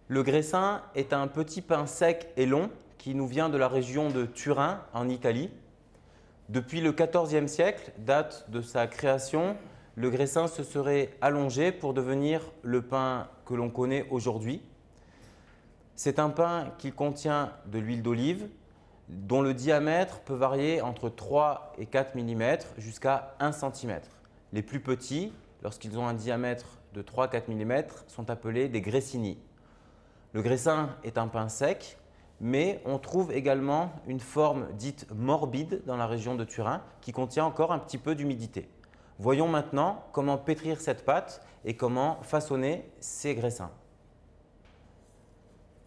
Le graissin est un petit pain sec et long qui nous vient de la région de Turin en Italie. Depuis le XIVe siècle, date de sa création, le graissin se serait allongé pour devenir le pain que l'on connaît aujourd'hui. C'est un pain qui contient de l'huile d'olive dont le diamètre peut varier entre 3 et 4 mm jusqu'à 1 cm. Les plus petits, lorsqu'ils ont un diamètre de 3 à 4 mm, sont appelés des graissini. Le graissin est un pain sec, mais on trouve également une forme dite morbide dans la région de Turin qui contient encore un petit peu d'humidité. Voyons maintenant comment pétrir cette pâte et comment façonner ces graissins.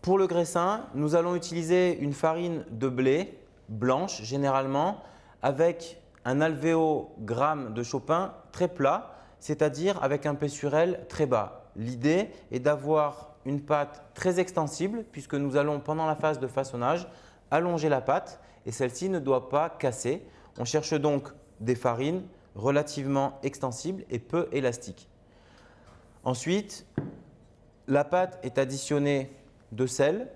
Pour le graissin, nous allons utiliser une farine de blé blanche généralement avec un alvéogramme de Chopin très plat, c'est-à-dire avec un P/L très bas. L'idée est d'avoir une pâte très extensible puisque nous allons pendant la phase de façonnage allonger la pâte et celle-ci ne doit pas casser. On cherche donc des farines relativement extensibles et peu élastiques. Ensuite, la pâte est additionnée de sel,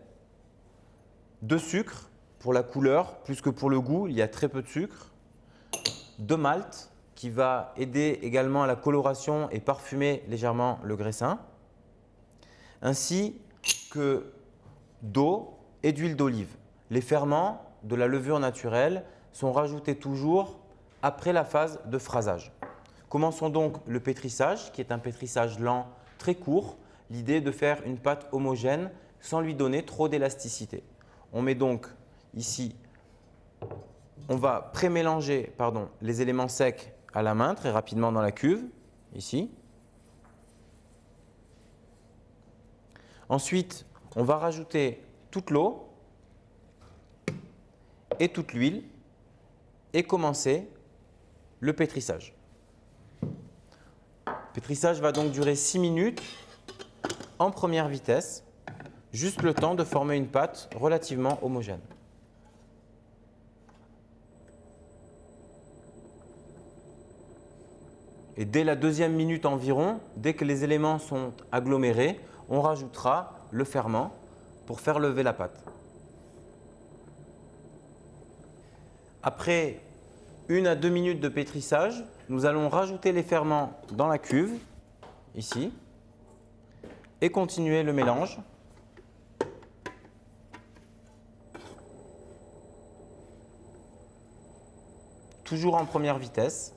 de sucre pour la couleur plus que pour le goût, il y a très peu de sucre, de malt qui va aider également à la coloration et parfumer légèrement le graissin, ainsi que d'eau et d'huile d'olive. Les ferments de la levure naturelle sont rajoutés toujours après la phase de phrasage. Commençons donc le pétrissage qui est un pétrissage lent très court. L'idée est de faire une pâte homogène sans lui donner trop d'élasticité. On met donc ici, on va pré-mélanger les éléments secs à la main très rapidement dans la cuve, ici. Ensuite, on va rajouter toute l'eau et toute l'huile et commencer le pétrissage. Le pétrissage va donc durer 6 minutes en première vitesse. Juste le temps de former une pâte relativement homogène. Et dès la deuxième minute environ, dès que les éléments sont agglomérés, on rajoutera le ferment pour faire lever la pâte. Après 1 à 2 minutes de pétrissage, nous allons rajouter les ferments dans la cuve, ici, et continuer le mélange. Toujours en première vitesse.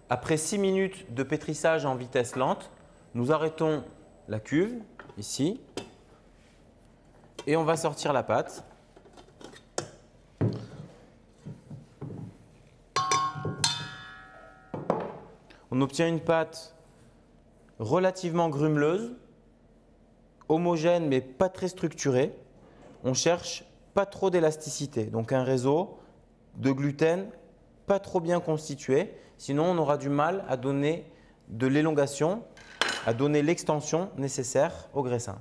Après 6 minutes de pétrissage en vitesse lente, nous arrêtons la cuve, ici, et on va sortir la pâte. On obtient une pâte relativement grumeleuse, homogène mais pas très structuré. On cherche pas trop d'élasticité, donc un réseau de gluten pas trop bien constitué, sinon on aura du mal à donner de l'élongation, à donner l'extension nécessaire au graissin.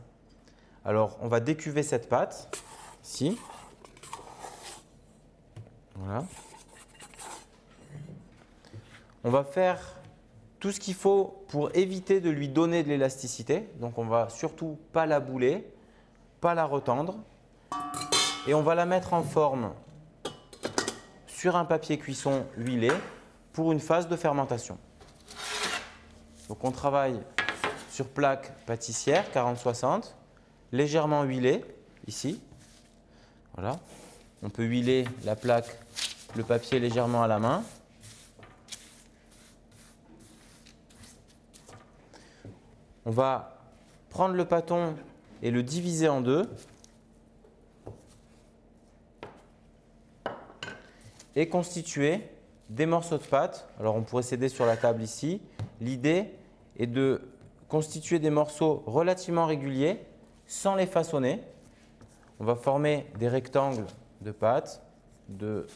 Alors on va décuver cette pâte ici. Voilà. On va faire tout ce qu'il faut pour éviter de lui donner de l'élasticité. Donc on ne va surtout pas la bouler, pas la retendre. Et on va la mettre en forme sur un papier cuisson huilé pour une phase de fermentation. Donc on travaille sur plaque pâtissière 40-60, légèrement huilée ici. Voilà. On peut huiler la plaque, le papier légèrement à la main. On va prendre le pâton et le diviser en deux et constituer des morceaux de pâte. Alors on pourrait s'aider sur la table ici. L'idée est de constituer des morceaux relativement réguliers sans les façonner. On va former des rectangles de pâte de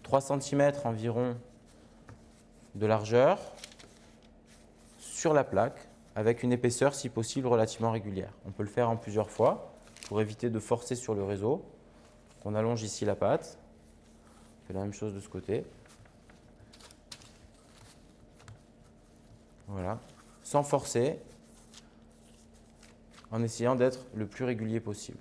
3 cm environ de largeur sur la plaque avec une épaisseur si possible relativement régulière. On peut le faire en plusieurs fois pour éviter de forcer sur le réseau. On allonge ici la pâte. On fait la même chose de ce côté. Voilà, sans forcer, en essayant d'être le plus régulier possible.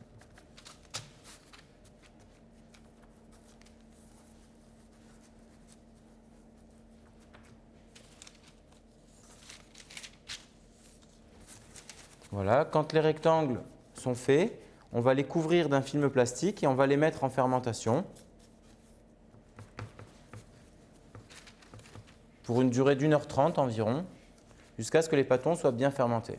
Voilà, quand les rectangles sont faits, on va les couvrir d'un film plastique et on va les mettre en fermentation pour une durée d'1h30 environ, jusqu'à ce que les pâtons soient bien fermentés.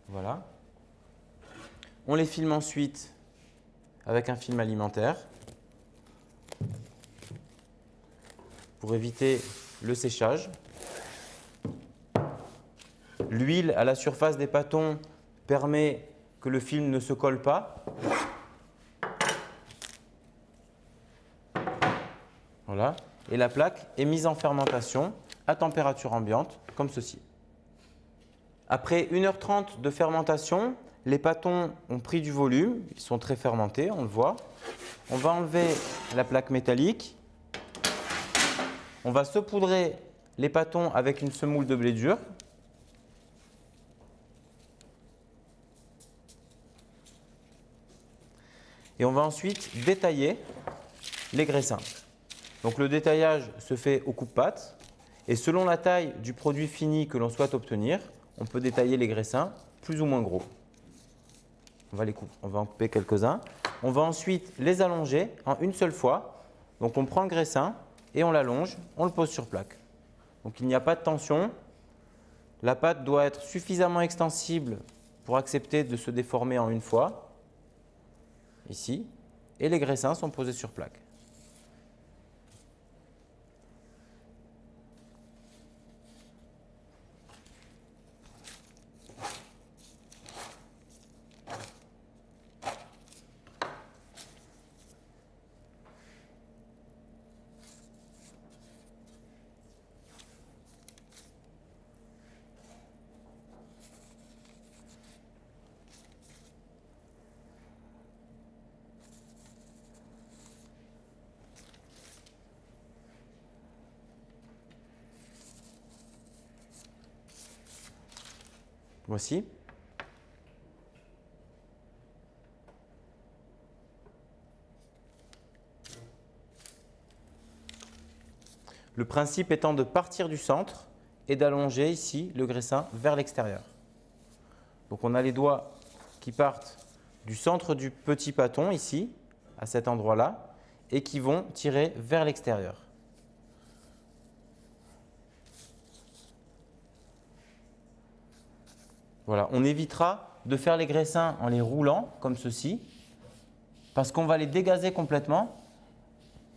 Voilà. On les filme ensuite avec un film alimentaire pour éviter le séchage. L'huile à la surface des pâtons permet que le film ne se colle pas. Voilà. Et la plaque est mise en fermentation à température ambiante, comme ceci. Après 1h30 de fermentation, les pâtons ont pris du volume, ils sont très fermentés, on le voit. On va enlever la plaque métallique. On va saupoudrer les pâtons avec une semoule de blé dur. Et on va ensuite détailler les graissins. Donc le détaillage se fait au coupe-pâte et selon la taille du produit fini que l'on souhaite obtenir, on peut détailler les graissins plus ou moins gros. On va en couper quelques-uns. On va ensuite les allonger en une seule fois. Donc on prend le graissin et on l'allonge, on le pose sur plaque. Donc il n'y a pas de tension. La pâte doit être suffisamment extensible pour accepter de se déformer en une fois. Ici. Et les graissins sont posés sur plaque. Voici. Le principe étant de partir du centre et d'allonger ici le graissin vers l'extérieur. Donc on a les doigts qui partent du centre du petit pâton ici, à cet endroit-là, et qui vont tirer vers l'extérieur. Voilà, on évitera de faire les graissins en les roulant comme ceci, parce qu'on va les dégazer complètement.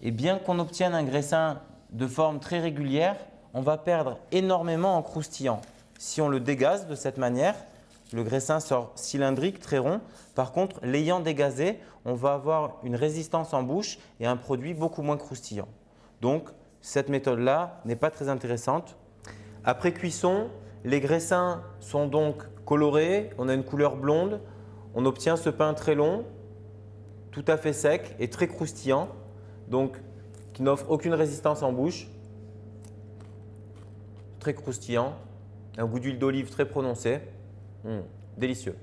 Et bien qu'on obtienne un graissin de forme très régulière, on va perdre énormément en croustillant. Si on le dégaze de cette manière, le graissin sort cylindrique, très rond. Par contre, l'ayant dégazé, on va avoir une résistance en bouche et un produit beaucoup moins croustillant. Donc, cette méthode-là n'est pas très intéressante. Après cuisson, les graissins sont donc colorés, on a une couleur blonde, on obtient ce pain très long, tout à fait sec et très croustillant, donc qui n'offre aucune résistance en bouche, très croustillant, un goût d'huile d'olive très prononcé, délicieux.